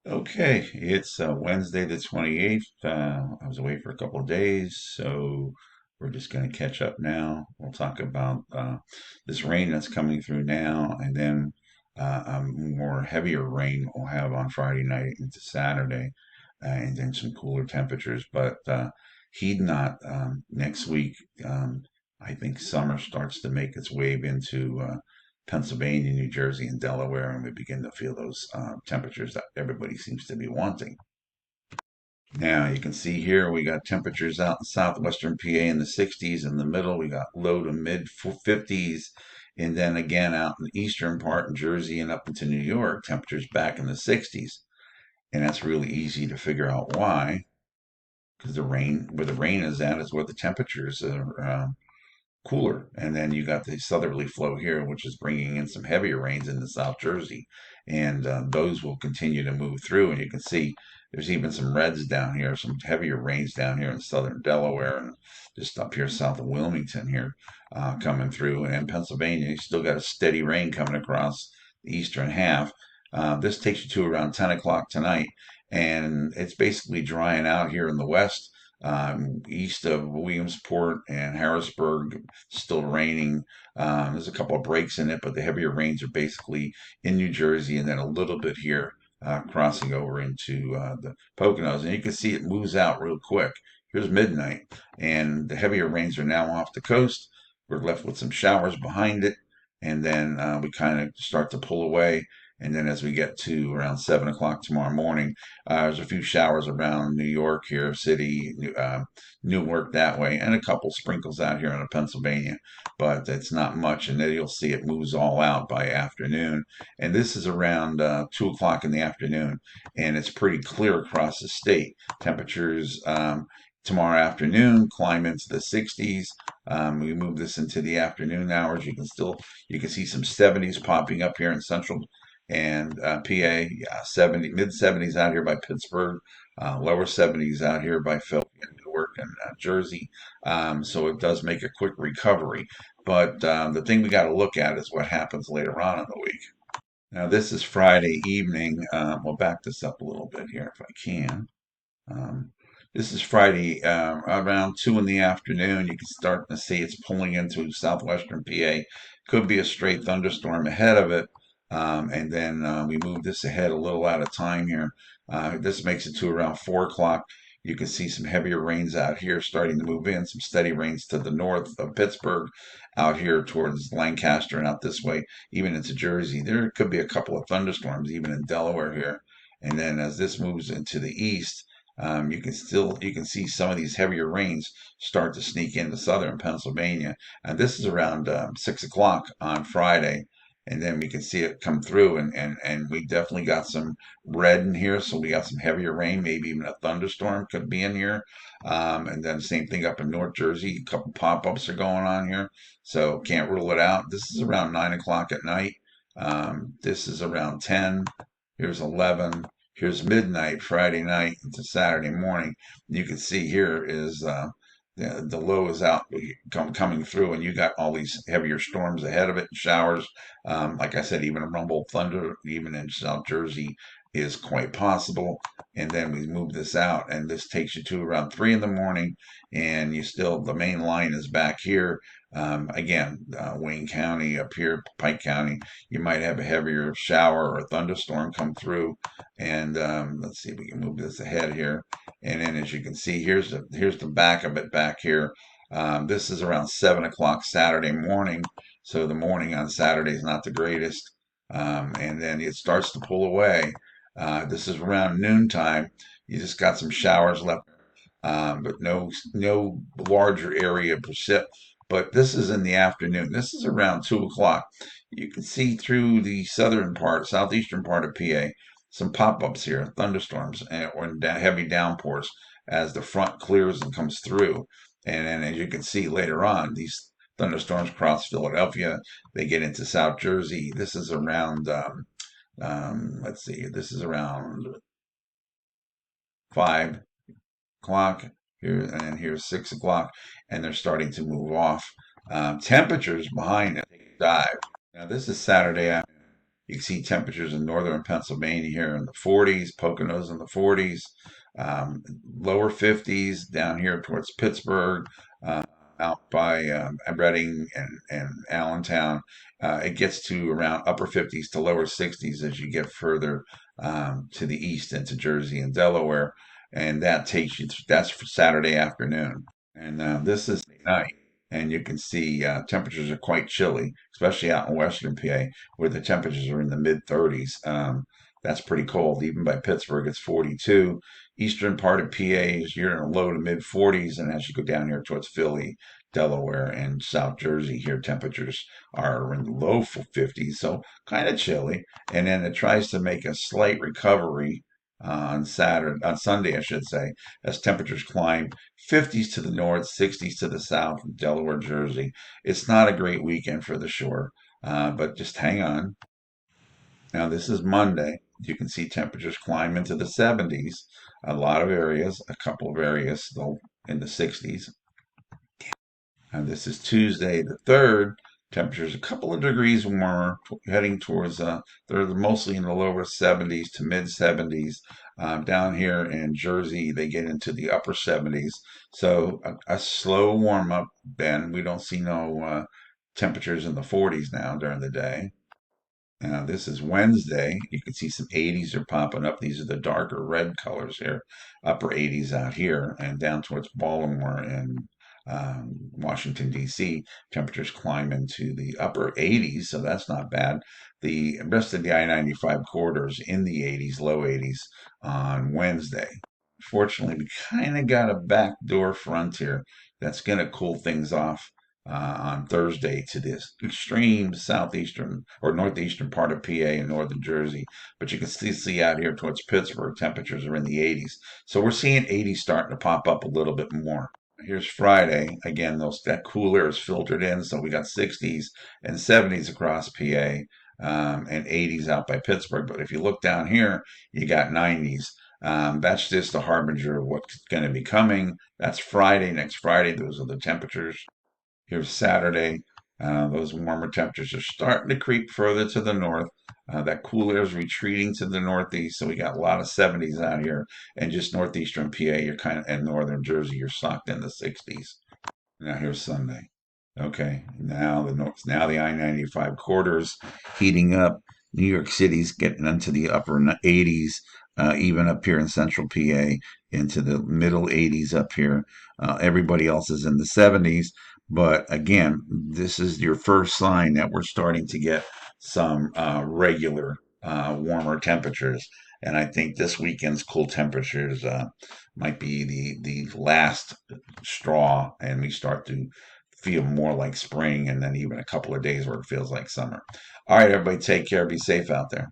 Okay, it's Wednesday the 28th. I was away for a couple of days, so we're just going to catch up now. We'll talk about this rain that's coming through now, and then more heavier rain we'll have on Friday night into Saturday, and then some cooler temperatures. But heed not, next week, I think summer starts to make its way into Pennsylvania, New Jersey, and Delaware, and we begin to feel those temperatures that everybody seems to be wanting. Now you can see here we got temperatures out in southwestern PA in the 60s. In the middle, we got low to mid 50s. And then again out in the eastern part in Jersey and up into New York, temperatures back in the 60s. And that's really easy to figure out why, because where the rain is at, is where the temperatures are cooler. And then you got the southerly flow here, which is bringing in some heavier rains into South Jersey. And those will continue to move through. And you can see there's even some reds down here, some heavier rains down here in southern Delaware and just up here south of Wilmington here coming through. And in Pennsylvania, you still got a steady rain coming across the eastern half. This takes you to around 10 o'clock tonight. And it's basically drying out here in the west east of Williamsport and Harrisburg, still raining. There's a couple of breaks in it, but the heavier rains are basically in New Jersey and then a little bit here crossing over into the Poconos. And you can see it moves out real quick. Here's midnight, and the heavier rains are now off the coast. We're left with some showers behind it, and then we kind of start to pull away. And then as we get to around 7 o'clock tomorrow morning, there's a few showers around New York here, city, Newark that way, and a couple sprinkles out here in Pennsylvania, but it's not much. And then you'll see it moves all out by afternoon. And this is around 2 o'clock in the afternoon, and it's pretty clear across the state. Temperatures tomorrow afternoon climb into the 60s. We move this into the afternoon hours. You can see some 70s popping up here in central and PA, yeah, 70 mid 70s out here by Pittsburgh, lower 70s out here by Philadelphia, Newark, and Jersey. So it does make a quick recovery. But the thing we got to look at is what happens later on in the week. Now this is Friday evening. We'll back this up a little bit here if I can. Um, this is Friday around 2 in the afternoon. You can start to see it's pulling into southwestern PA. Could be a straight thunderstorm ahead of it. And then we move this ahead a little out of time here. This makes it to around 4 o'clock. You can see some heavier rains out here starting to move in, some steady rains to the north of Pittsburgh, out here towards Lancaster and out this way, even into Jersey. There could be a couple of thunderstorms even in Delaware here. And then as this moves into the east, you can see some of these heavier rains start to sneak into southern Pennsylvania, and this is around 6 o'clock on Friday, and then we can see it come through, and we definitely got some red in here, so we got some heavier rain, maybe even a thunderstorm could be in here, and then same thing up in North Jersey, a couple pop-ups are going on here, so can't rule it out. This is around 9 o'clock at night. This is around 10. Here's 11. Here's midnight Friday night into Saturday morning. You can see here is the low is out coming through, and you got all these heavier storms ahead of it, showers. Like I said, even a rumble thunder, even in South Jersey, is quite possible. And then we move this out, and this takes you to around 3 in the morning, and the main line is back here. Again, Wayne County up here, Pike County, you might have a heavier shower or a thunderstorm come through. And let's see if we can move this ahead here. And then as you can see, here's the back of it back here. This is around 7 o'clock Saturday morning. So the morning on Saturday is not the greatest. And then it starts to pull away. This is around noontime. You just got some showers left, but no larger area precip. But this is in the afternoon. This is around 2 o'clock. You can see through the southeastern part of PA, some pop-ups here, thunderstorms or heavy downpours as the front clears and comes through. And then as you can see later on, these thunderstorms cross Philadelphia. They get into South Jersey. This is around, let's see, this is around 5 o'clock here, and then here's 6 o'clock, and they're starting to move off. Temperatures behind it dive. Now this is Saturday afternoon. You can see temperatures in northern Pennsylvania here in the 40s, Poconos in the 40s, lower 50s down here towards Pittsburgh, uh, out by Reading and Allentown. It gets to around upper 50s to lower 60s as you get further to the east into Jersey and Delaware. And that takes you, that's for Saturday afternoon. And this is night. And you can see temperatures are quite chilly, especially out in western PA, where the temperatures are in the mid 30s. That's pretty cold. Even by Pittsburgh, it's 42. Eastern part of PA is you're in the low to mid 40s, and as you go down here towards Philly, Delaware, and South Jersey, here temperatures are in the low 50s, so kind of chilly. And then it tries to make a slight recovery on Sunday, I should say, as temperatures climb 50s to the north, 60s to the south, Delaware, Jersey. It's not a great weekend for the shore, but just hang on. Now, this is Monday. You can see temperatures climb into the 70s. A lot of areas, a couple of areas, though, in the 60s. And this is Tuesday the 3rd. Temperatures a couple of degrees warmer, heading towards, they're mostly in the lower 70s to mid 70s. Down here in Jersey, they get into the upper 70s. So a slow warm up, Ben. We don't see no temperatures in the 40s now during the day. This is Wednesday. You can see some 80s are popping up. These are the darker red colors here. Upper 80s out here and down towards Baltimore and Washington, D.C. Temperatures climb into the upper 80s, so that's not bad. The rest of the I-95 corridors in the 80s, low 80s on Wednesday. Fortunately, we kind of got a backdoor front here that's going to cool things off on Thursday to this extreme southeastern or northeastern part of PA and northern Jersey. But you can still see out here towards Pittsburgh, temperatures are in the 80s. So we're seeing 80s starting to pop up a little bit more. Here's Friday. Again, that cool air is filtered in, so we got 60s and 70s across PA and 80s out by Pittsburgh. But if you look down here, you got 90s. That's just a harbinger of what's going to be coming. That's Friday, next Friday. Those are the temperatures. Here's Saturday. Those warmer temperatures are starting to creep further to the north. That cool air is retreating to the northeast, so we got a lot of 70s out here, and just northeastern PA, you're kind of, and northern Jersey, you're socked in the 60s. Now here's Sunday. Okay, now the I-95 corridors heating up. New York City's getting into the upper 80s, even up here in central PA, into the middle 80s up here. Everybody else is in the 70s. But again, this is your first sign that we're starting to get some regular warmer temperatures. And I think this weekend's cool temperatures might be the last straw, and we start to feel more like spring, and then even a couple of days where it feels like summer. All right, everybody, take care. Be safe out there.